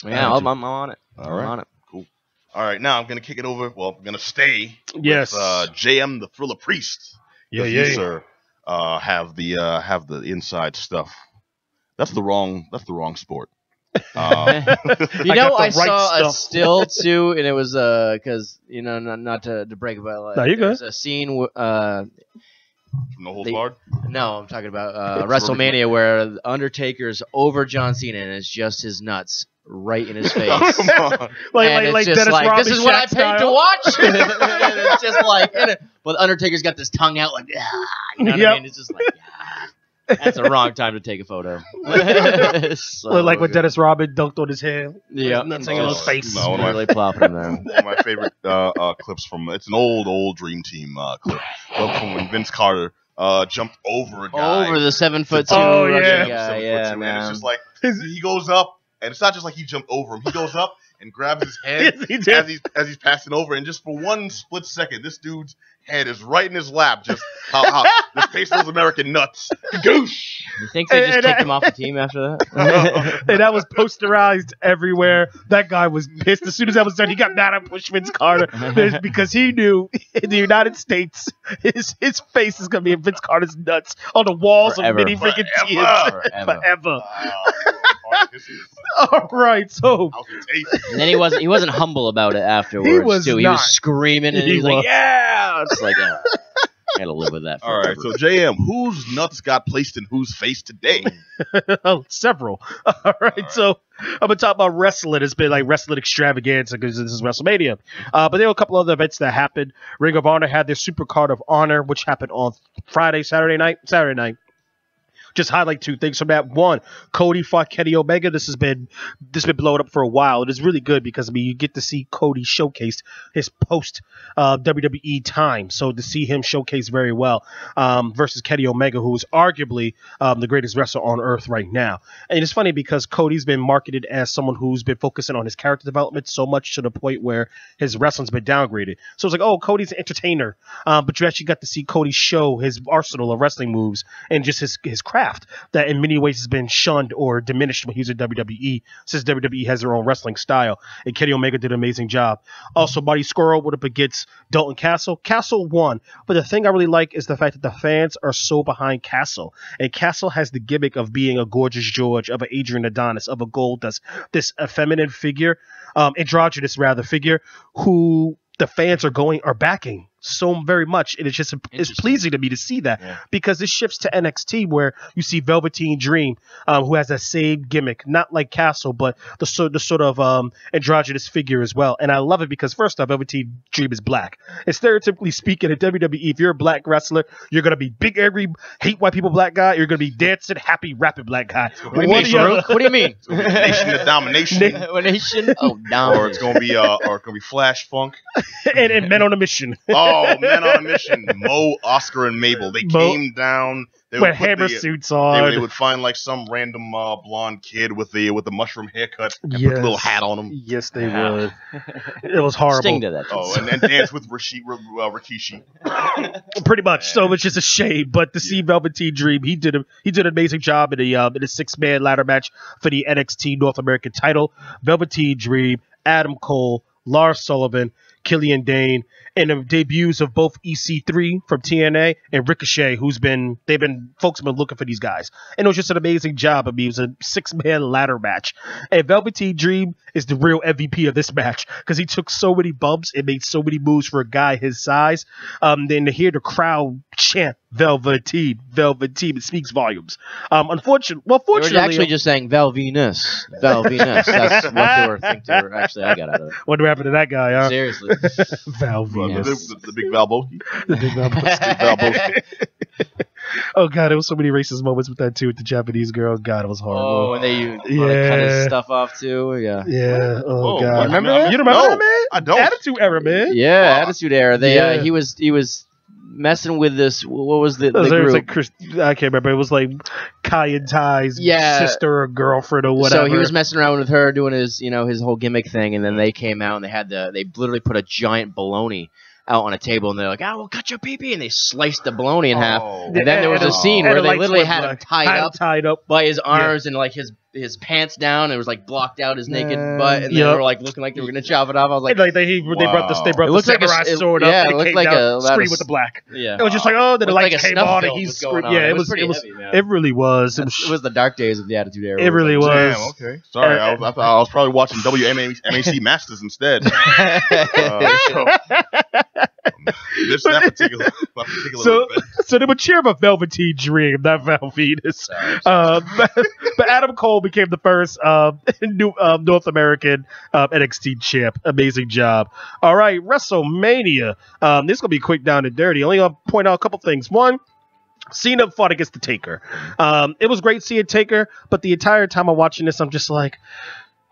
Yeah, I'm on it. All right. I'm on it. Cool. All right, now I'm gonna kick it over. Well, I'm gonna stay. Yes. With, JM the Thriller Priest. Yeah, You, sir, have the inside stuff. That's the wrong sport. You know, I saw stuff. a still too, and it was because not to break about. No, you're good. There's a scene. From No Holds Barred? No, I'm talking about WrestleMania where the Undertaker's over John Cena and it's just his nuts right in his face. like just Dennis like, Rodman this is what I Shaq paid to style. watch. And it's just like, but the Undertaker's got this tongue out like, you know what I mean? It's just like, that's the wrong time to take a photo. So like when Dennis Rodman dunked on his head. Yeah, Nuts hanging on his face. No, one of really plopping him there. One of my favorite clips from it's an old Dream Team clip from when Vince Carter jumped over a guy Over the 7'2" Oh, Russian yeah. guy. 7'2", Yeah, and man. it's just like he goes up, and it's not just like he jumped over him. He goes up and grabs his head Yes, he did. as he's passing over, and just for one split second, this dude's head is right in his lap. Just how this face those American nuts. Goosh. You think they just kicked him off the team after that? And that was posterized everywhere. That guy was pissed. As soon as that was done, he got mad at Bush Vince Carter because he knew in the United States his face is going to be in Vince Carter's nuts on the walls Forever. of many freaking Forever. kids. Forever. Wow, All right, so And then he wasn't humble about it afterwards. He was too. He not. was screaming and He he's like, was. "Yeah!" It's like, I gotta live with that. All right, so JM, whose nuts got placed in whose face today? oh, several. All right, so I'm gonna talk about wrestling. It's been like wrestling extravaganza because this is WrestleMania. But there were a couple other events that happened. Ring of Honor had their Super Card of Honor, which happened on Saturday night. Just highlight two things from that. One, Cody fought Kenny Omega. This has been blowing up for a while. It is really good because you get to see Cody showcase his post WWE time. So to see him showcase very well versus Kenny Omega, who is arguably the greatest wrestler on earth right now. And it's funny because Cody's been marketed as someone who's been focusing on his character development so much to the point where his wrestling's been downgraded. So it's like, oh, Cody's an entertainer, but you actually got to see Cody show his arsenal of wrestling moves and just his craft that in many ways has been shunned or diminished when he was in WWE, since WWE has their own wrestling style. And Kenny Omega did an amazing job. Also, Marty Scurll went up against Dalton Castle. Castle won, but the thing I really like is the fact that the fans are so behind Castle. And Castle has the gimmick of being a Gorgeous George, of an Adrian Adonis, of a Goldust, this effeminate figure, androgynous rather figure, who the fans are backing so very much, and it's pleasing to me to see that because this shifts to NXT where you see Velveteen Dream, who has that same gimmick, not like Castle, but the sort of androgynous figure as well. And I love it because first off, Velveteen Dream is black. And stereotypically speaking, in WWE, if you're a black wrestler, you're gonna be big, angry, hate white people black guy. You're gonna be dancing, happy, rapping black guy. What do you mean? Nation of Domination. Nation? Oh, down. Or it's gonna be Flash Funk. and Men on a Mission. Oh, Men on a Mission. Mo, Oscar, and Mabel. They came down. They with hammer suits on. They would find like some random blonde kid with the mushroom haircut and put a little hat on him. Yes, they would. It was horrible. Sting to that. Oh, and dance with Rikishi. Pretty much. So it's just a shame. But to see Velveteen Dream, he did an amazing job in the 6-man ladder match for the NXT North American title. Velveteen Dream, Adam Cole, Lars Sullivan, Killian Dane, and the debuts of both EC3 from TNA and Ricochet, folks have been looking for these guys. And it was just an amazing job. I mean, it was a 6-man ladder match. And Velveteen Dream is the real MVP of this match because he took so many bumps and made so many moves for a guy his size. Then to hear the crowd chant Velveteen, it speaks volumes. Unfortunately, they were actually just saying Val Venus. That's what they were actually. I got out of it. What happened to that guy, huh? Seriously. Val Venus. The big Valboski. The big Valboski. Oh god, there was so many racist moments with that too, with the Japanese girl. God, it was horrible. Oh, and they cut his stuff off too. Yeah. Yeah. Oh god. You remember that? You remember that, man? I don't. Attitude Era, man. Yeah, Attitude Era. They he was messing with this. What was the group? Like I can't remember. It was like Kai and Ty's sister or girlfriend or whatever. So he was messing around with her, doing his whole gimmick thing, and then they came out and they literally put a giant bologna out on a table, and they're like, "Oh, we'll cut your pee-pee," and they sliced the bologna in half. And then there was a scene where they literally had him tied up by his arms, and like his his pants down. It was like blocked out his naked butt, and they were like looking like they were gonna chop it off. I was like, they brought the samurai sword up. Yeah, and it looked like a scream with the black. Yeah, it was just like, oh, then the lights came on and he screamed. Yeah, it was pretty heavy, man. It really was. It was the dark days of the Attitude Era. It really was. Damn, okay. Sorry, I thought I was probably watching WMAC Masters instead. This that particular so they would cheer of a Velveteen Dream, not Val Venus. But Adam Cole became the first North American NXT champ. Amazing job. All right, WrestleMania. This is gonna be quick, down and dirty. Only gonna point out a couple things. One, Cena fought against the Taker. It was great seeing Taker, but the entire time I'm watching this, I'm just like,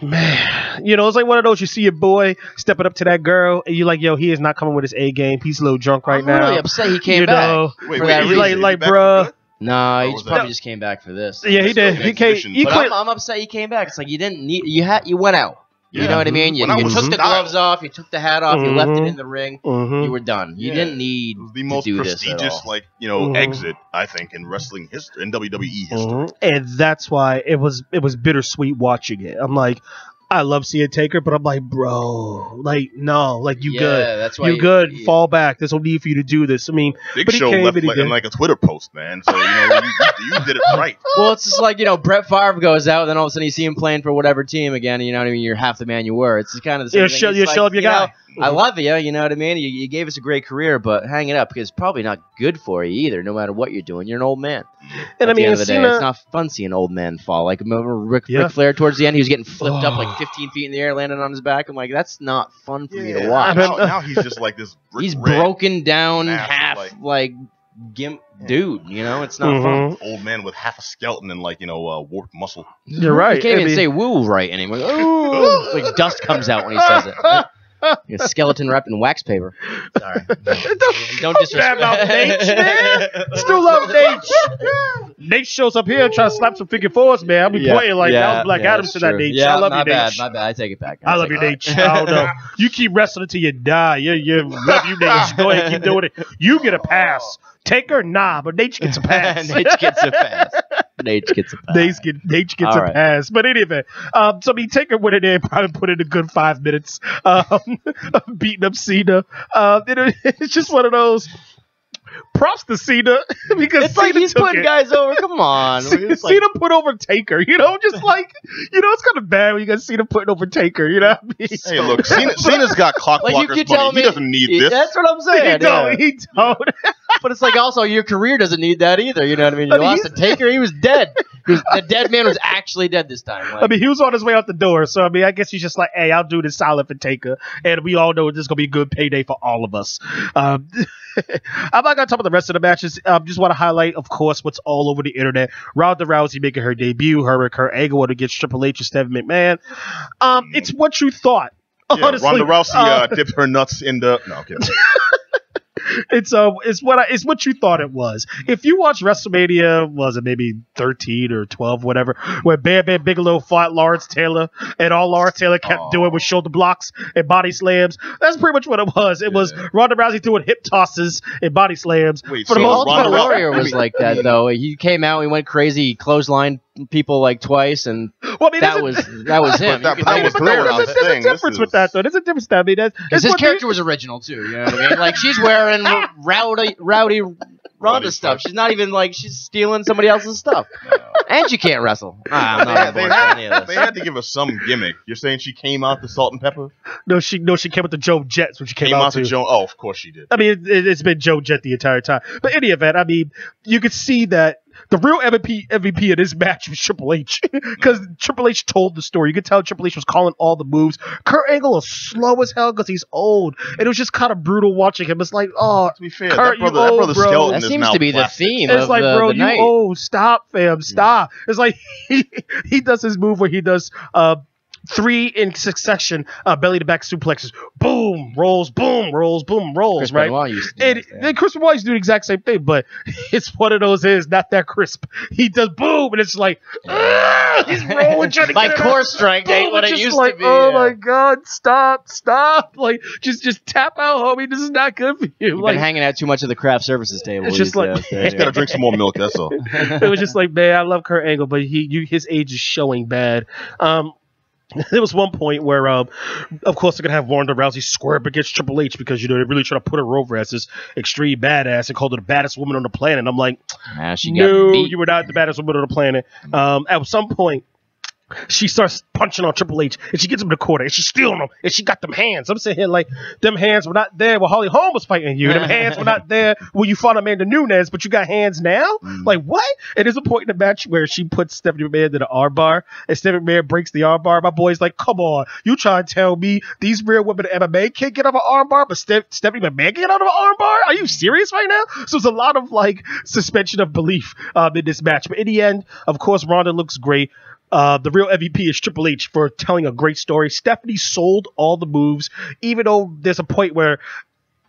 man, it's like one of those, you see your boy stepping up to that girl, and you're like, yo, he is not coming with his A game. He's a little drunk right now. I'm really upset he came back. Wait, like, bruh. No, he probably just came back for this. Yeah, he did. He came. I'm upset he came back. It's like you didn't need. You went out. You know what I mean? You took the gloves off. You took the hat off. You left it in the ring. You were done. You didn't need the most to do prestigious, this exit, I think, in wrestling history, in WWE history. And that's why it was bittersweet watching it. I'm like, I love seeing Taker, but I'm like, bro, like, no, like, you good. That's why you good. Fall back. There's no need for you to do this. I mean, Big Show left in like a Twitter post, man. So, you did it right. Well, it's just like, Brett Favre goes out, then all of a sudden you see him playing for whatever team again, and you know what I mean? You're half the man you were. It's kind of the same thing. You show up your guy. I love you, you know what I mean? You gave us a great career, but hang it up because it's probably not good for you either, no matter what you're doing. You're an old man. And At the end of the day, it's not fun seeing old men fall. Like, remember Ric Flair towards the end? He was getting flipped up like 15 feet in the air, landing on his back. I'm like, that's not fun for me to watch. Now he's just like this. He's broken down, half gimp dude. It's not fun. Old man with half a skeleton and warped muscle. You're right. You can't even say woo right anymore. Ooh, like dust comes out when he says it. Skeleton wrapped in wax paper. Sorry. Don't disrespect. Nate, man. Still love Nate. Nate shows up here trying to slap some figure fours, man. I'll be playing like that was Black Adams to that, Nate. Yeah, I love you, Nate. My bad. I take it back. I love you, Nate. I don't know. You keep wrestling until you die. You love you, Nate. Go ahead, keep doing it. You get a pass. Taker, nah, but Nate gets a pass. Nate gets a pass. Nate gets a pass. But anyway, so Taker went in there and probably put in a good 5 minutes beating up Cena. It's just one of those. Props to Cena because it's like he's putting guys over. Come on, Cena put over Taker. Just like it's kind of bad when you got Cena putting over Taker. You know what I mean? Hey, look, Cena's got clock blockers money. He doesn't need this. That's what I'm saying. He don't. But it's like also your career doesn't need that either. You know what I mean? You lost to Taker. He was dead. The dead man was actually dead this time. He was on his way out the door. So I guess he's just like, hey, I'll do this solid for Taker, and we all know this is gonna be a good payday for all of us. I'm not gonna talk about the rest of the matches. Just want to highlight, of course, what's all over the internet. Ronda Rousey making her debut. Her Angle against Triple H and Stephanie McMahon. It's what you thought. Yeah, honestly, Ronda Rousey dipped her nuts in the. No, okay. It's what you thought it was. If you watch WrestleMania, was it maybe 13 or 12, whatever, where Bam Bam Bigelow fought Lawrence Taylor, and all Lawrence Taylor kept doing was shoulder blocks and body slams. That's pretty much what it was. It was Ronda Rousey doing hip tosses and body slams. Wait, for the Ultimate Warrior was like that though. He came out, he went crazy, he clotheslined people like twice, and that was him. There's a difference with that though. There's a difference. Because his character was original too. You know what I mean? Like she's wearing rowdy Ronda stuff. She's not even she's stealing somebody else's stuff, and she can't wrestle. They had to give us some gimmick. You're saying she came out the Salt and Pepper? No, she came with the Joe Jets when she came out to Joe. Oh, of course she did. It's been Joe Jet the entire time. But in any event, you could see that the real MVP of this match was Triple H, because Triple H told the story. You could tell Triple H was calling all the moves. Kurt Angle was slow as hell because he's old, and it was just kind of brutal watching him. It's like, to be fair, Kurt, that brother's skeleton that seems to be the theme. It's like, bro, you old. Stop, fam, stop. It's like he does his move where he does 3 in succession, belly to back suplexes. Boom, rolls, boom, rolls, boom, rolls. Chris right? Benoit used to do that. Chris Benoit used to do the exact same thing, but it's one of those is not that crisp. He does boom, and it's like, he's rolling, trying to My get it core out. strength ain't what it Just used like, to be. oh my god, stop. Like, just tap out, homie. This is not good for you. You've Like, been hanging out too much at the craft services table. It's just these like- days. Just gotta drink some more milk. That's all. it was just like, man, I love Kurt Angle, but his age is showing bad. There was one point where, of course, they're going to have Ronda Rousey square up against Triple H because, you know, they're really trying to put her over as this extreme badass and called her the baddest woman on the planet. And I'm like, She got no, beat. you were not the baddest woman on the planet. At some point, she starts punching on Triple H, and she gets him in the corner, and she's stealing him, and she got them hands. I'm sitting here like, them hands were not there when Holly Holm was fighting you. Them hands were not there when you fought Amanda Nunes, but you got hands now? Like, what? And there's a point in the match where she puts Stephanie McMahon to the armbar, and Stephanie McMahon breaks the armbar. My boy's like, come on, you trying to tell me these real women in MMA can't get out of an armbar, but Stephanie McMahon can get out of an armbar? Are you serious right now? So there's a lot of, like, suspension of belief in this match. But in the end, of course, Ronda looks great. The real MVP is Triple H for telling a great story. Stephanie sold all the moves, even though there's a point where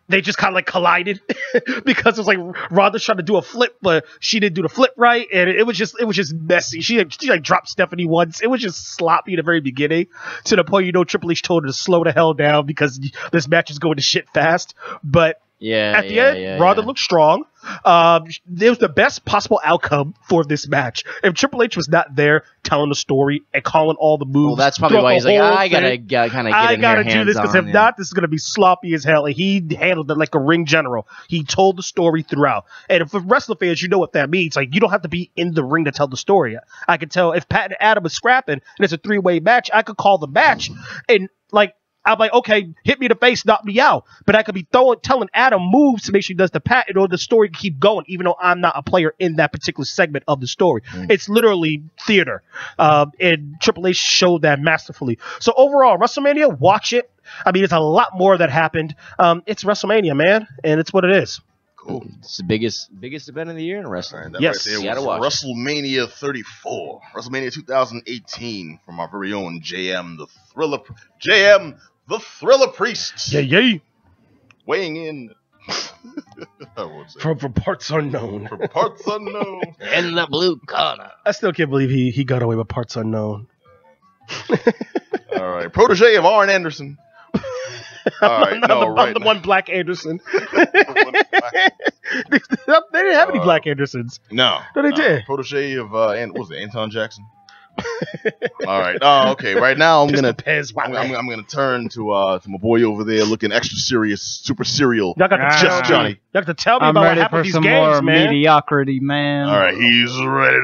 they just kind of like collided because it was like Ronda trying to do a flip, but she didn't do the flip right, and it was just messy. She like dropped Stephanie once. It was just sloppy in the very beginning to the point, you know, Triple H told her to slow the hell down because this match is going to shit fast. But at the end, Ronda looked strong. It was the best possible outcome for this match. If Triple H was not there telling the story and calling all the moves, Well, that's probably why he's like, I gotta kind of get in gotta here do this because if hands-on, not, this is gonna be sloppy as hell. And he handled it like a ring general. He told the story throughout. And for wrestling fans, you know what that means. Like, you don't have to be in the ring to tell the story. I could tell if Pat and Adam is scrapping and it's a 3-way match, I could call the match and like, I'm like, okay, hit me in the face, knock me out. But I could be telling Adam moves to make sure he does the pat in order the story can keep going, even though I'm not a player in that particular segment of the story. It's literally theater. And Triple H showed that masterfully. So overall, WrestleMania, watch it. I mean, there's a lot more that happened. It's WrestleMania, man, and it's what it is. Cool. It's the biggest event of the year in wrestling. That Yes. right there You gotta was watch WrestleMania 34, WrestleMania 2018 from our very own JM the Thriller Priest. Yeah. Weighing in. I won't say. From parts unknown. From parts unknown. In the blue corner. I still can't believe he got away with parts unknown. All right, protege of Arn Anderson. All right, I'm the one Black Anderson. They didn't have any Black Andersons. No, they did. Protege of what was it, Anton Jackson? All right. Oh, okay. Right now, I'm gonna turn to my boy over there, looking extra serious, super serial. Y'all got to Just Johnny. Y'all got to tell me I'm about what ready happened for with these some games, more man. mediocrity, man. All right, he's ready to